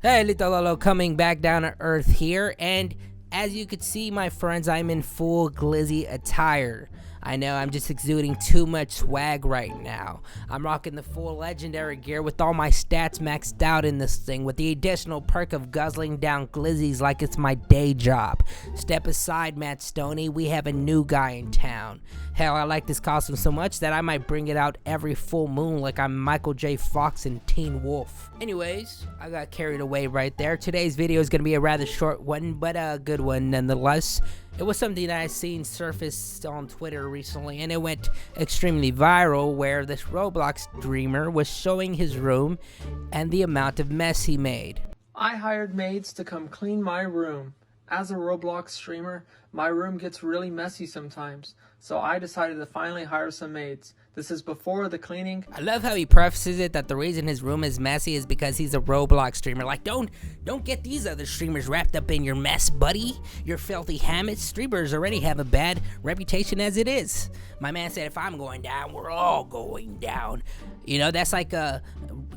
Hey, Little Lolo coming back down to earth here, and as you can see, my friends, I'm in full glizzy attire. I know I'm just exuding too much swag right now. I'm rocking the full legendary gear with all my stats maxed out in this thing, with the additional perk of guzzling down glizzies like it's my day job. Step aside, Matt Stoney, we have a new guy in town. Hell, I like this costume so much that I might bring it out every full moon like I'm Michael J. Fox in Teen Wolf. Anyways, I got carried away right there. Today's video is going to be a rather short one, but a good one nonetheless. It was something that I seen surfaced on Twitter recently, and it went extremely viral, where this Roblox streamer was showing his room and the amount of mess he made. I hired maids to come clean my room. As a Roblox streamer, my room gets really messy sometimes, so I decided to finally hire some maids. This is before the cleaning. I love how he prefaces it that the reason his room is messy is because he's a Roblox streamer. Like, don't get these other streamers wrapped up in your mess, buddy. Your filthy hammocks. Streamers already have a bad reputation as it is. My man said, if I'm going down, we're all going down. You know, that's like a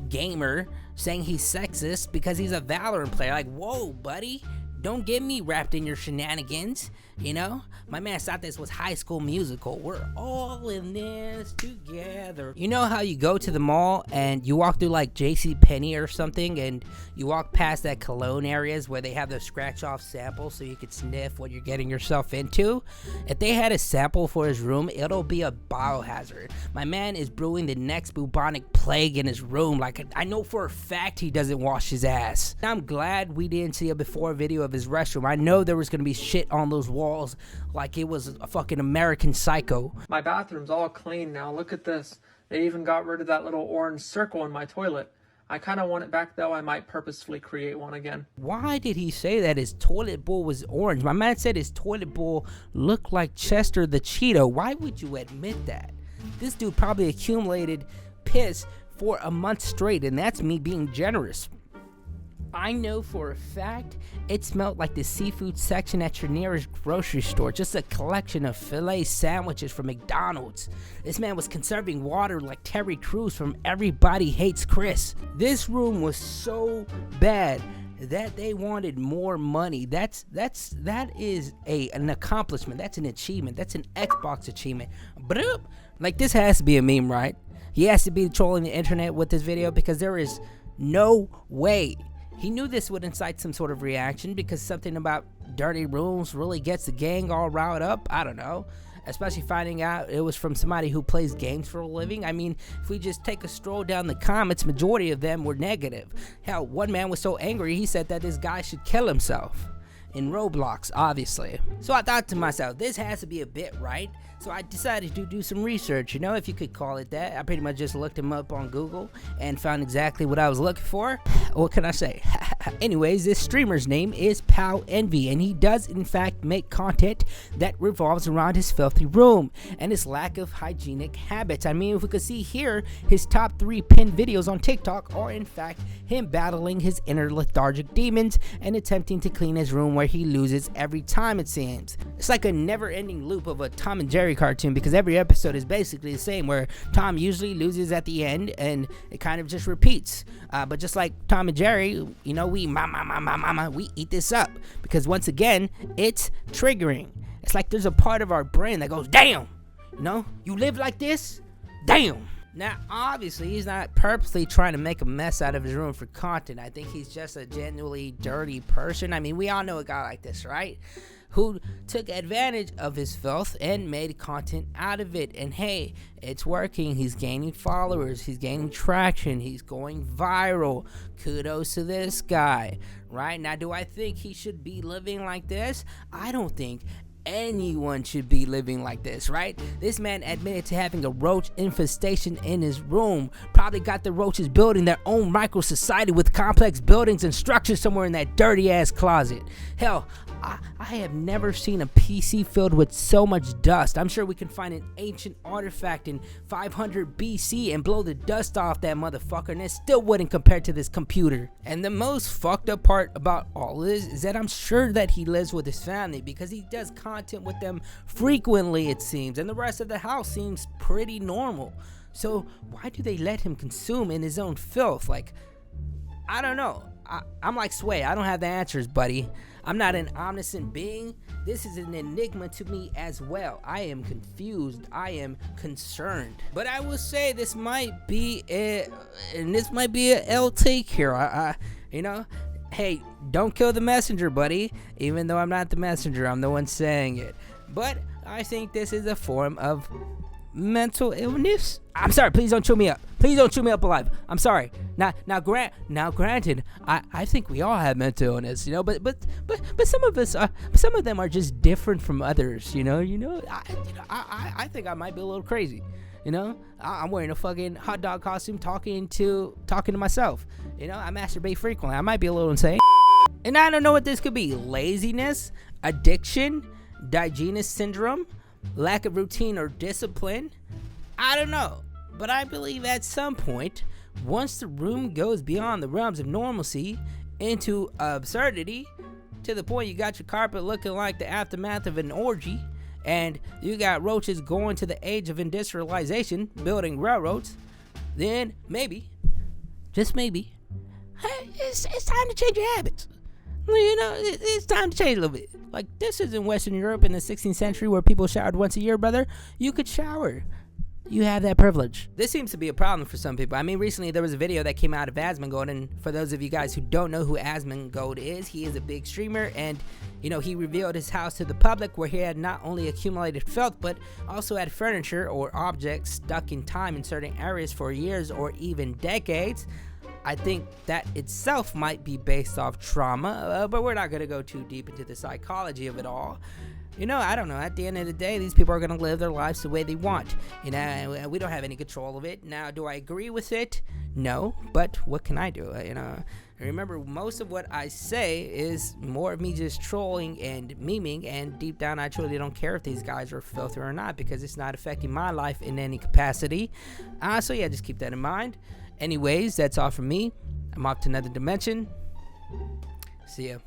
gamer saying he's sexist because he's a Valorant player. Like, whoa, buddy. Don't get me wrapped in your shenanigans, you know? My man thought this was High School Musical. We're all in this together. You know how you go to the mall and you walk through like JCPenney or something, and you walk past that cologne areas where they have the scratch off sample so you could sniff what you're getting yourself into? If they had a sample for his room, it'll be a biohazard. My man is brewing the next bubonic plague in his room. Like, I know for a fact he doesn't wash his ass. I'm glad we didn't see a before video of his restroom. I know there was gonna be shit on those walls like it was a fucking American Psycho. My bathroom's all clean now. Look at this. They even got rid of that little orange circle in my toilet. I kind of want it back though. I might purposefully create one again. Why did he say that his toilet bowl was orange? My man said his toilet bowl looked like Chester the Cheeto. Why would you admit that? This dude probably accumulated piss for a month straight, and that's me being generous. I know for a fact it smelled like the seafood section at your nearest grocery store, just a collection of filet sandwiches from McDonald's. This man was conserving water like Terry Crews from Everybody Hates Chris. This room was so bad that they wanted more money. That is an accomplishment. That's an achievement. That's an Xbox achievement. But like, this has to be a meme, right? He has to be trolling the internet with this video because there is no way. He knew this would incite some sort of reaction because something about dirty rooms really gets the gang all riled up. I don't know. Especially finding out it was from somebody who plays games for a living. I mean, if we just take a stroll down the comments, majority of them were negative. Hell, one man was so angry he said that this guy should kill himself. In Roblox, obviously. So I thought to myself, this has to be a bit, right? So I decided to do some research, you know, if you could call it that. I pretty much just looked him up on Google and found exactly what I was looking for. What can I say? Anyways, this streamer's name is PowEnvy, and he does in fact make content that revolves around his filthy room and his lack of hygienic habits. I mean, if we could see here, his top 3 pinned videos on TikTok are in fact him battling his inner lethargic demons and attempting to clean his room where he loses every time, it seems. It's like a never-ending loop of a Tom and Jerry cartoon, because every episode is basically the same, where Tom usually loses at the end and it kind of just repeats. But just like Tom and Jerry, you know, we eat this up because once again it's triggering. It's like there's a part of our brain that goes, damn, you know, you live like this, damn. Now, obviously, he's not purposely trying to make a mess out of his room for content. I think he's just a genuinely dirty person. I mean, we all know a guy like this, right? Who took advantage of his filth and made content out of it. And hey, it's working. He's gaining followers. He's gaining traction. He's going viral. Kudos to this guy, right? Now, do I think he should be living like this? I don't think anyone should be living like this, right? This man admitted to having a roach infestation in his room. Probably got the roaches building their own micro society with complex buildings and structures somewhere in that dirty ass closet. Hell, I have never seen a PC filled with so much dust. I'm sure we can find an ancient artifact in 500 BC and blow the dust off that motherfucker, and it still wouldn't compare to this computer. And the most fucked up part about all of this is that I'm sure that he lives with his family, because he does content with them frequently, it seems, and the rest of the house seems pretty normal. So why do they let him consume in his own filth? Like, I don't know. I'm like Sway. I don't have the answers, buddy. I'm not an omniscient being. This is an enigma to me as well. I am confused. I am concerned. But I will say this might be a L take here. You know, hey, don't kill the messenger, buddy. Even though I'm not the messenger, I'm the one saying it. But I think this is a form of mental illness. I'm sorry, please don't chew me up. Please don't chew me up alive. I'm sorry. Now granted, I think we all have mental illness, you know, but some of them are just different from others, you know. I think I might be a little crazy, you know. I'm wearing a fucking hot dog costume, talking to myself, you know. I masturbate frequently. I might be a little insane, and I don't know what this could be: laziness, addiction, Diogenes syndrome, lack of routine or discipline. I don't know, but I believe at some point, once the room goes beyond the realms of normalcy into absurdity, to the point you got your carpet looking like the aftermath of an orgy, and you got roaches going to the age of industrialization, building railroads, then maybe, just maybe, hey, it's time to change your habits. You know, it's time to change a little bit. Like, this is in Western Europe in the 16th century where people showered once a year, brother. You could shower. You have that privilege. This seems to be a problem for some people. I mean, recently there was a video that came out of Asmongold, and for those of you guys who don't know who Asmongold is, he is a big streamer, and, you know, he revealed his house to the public where he had not only accumulated filth, but also had furniture or objects stuck in time in certain areas for years or even decades. I think that itself might be based off trauma, but we're not going to go too deep into the psychology of it all. You know, I don't know. At the end of the day, these people are going to live their lives the way they want. You know, and we don't have any control of it. Now, do I agree with it? No, but what can I do? You know, remember, most of what I say is more of me just trolling and memeing, and deep down, I truly don't care if these guys are filthy or not, because it's not affecting my life in any capacity. So yeah, just keep that in mind. Anyways, that's all from me. I'm off to another dimension. See ya.